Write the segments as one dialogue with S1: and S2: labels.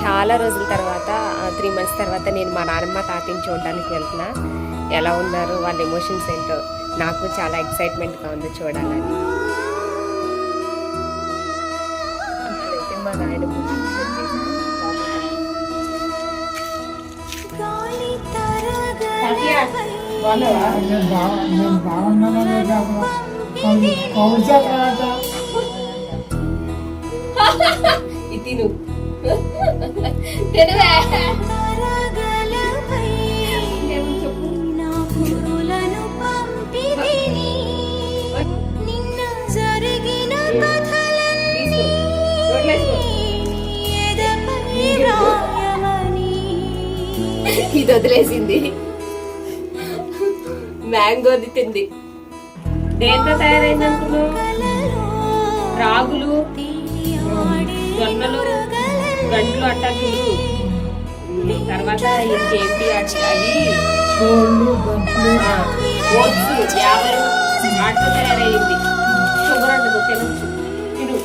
S1: చాలా రోజుల తర్వాత 3 months తర్వాత నేను మా నాన్నమ్మ తాతని చూడడానికి వెళ్తున్నా. ఎలా ఉన్నారు, వాళ్ళ ఎమోషన్స్ ఏంటో నాకు చాలా ఎక్సైట్మెంట్గా ఉంది చూడాలని. ఇప్పుడైతే మా నాయన తిను ఇది వదిలేసింది, మ్యాంగోది తింది. దేంతో తయారైంది అనుకున్నావు? రాగులు, జొన్నలు, గంటలు అట్టా చూడు. తర్వాత ఇంకేంటి అవి ఓట్స్, యాభై వాటితో తయారయ్యింది. షుగర్ ఉండదు, తినచ్చు. తిను.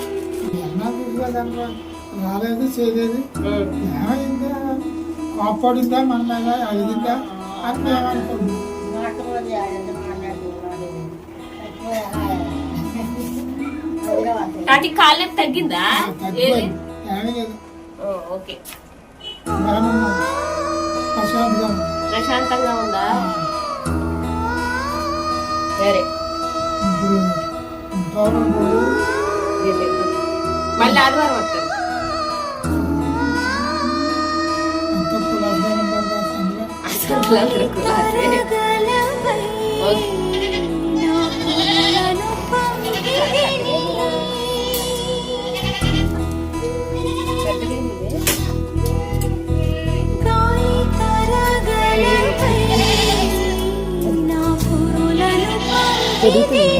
S2: రాలేదు చేయలేదు, ఏమైందా కాపాడిందా మన మీద అడిగిందా అని మేము అనుకుంటున్నాం.
S1: వాటి కాళ్ళకి తగ్గిందా? ఓకే, ప్రశాంతంగా ఉందా? సరే, మళ్ళీ ఆదివారం వస్తారు. జరుగుతుంది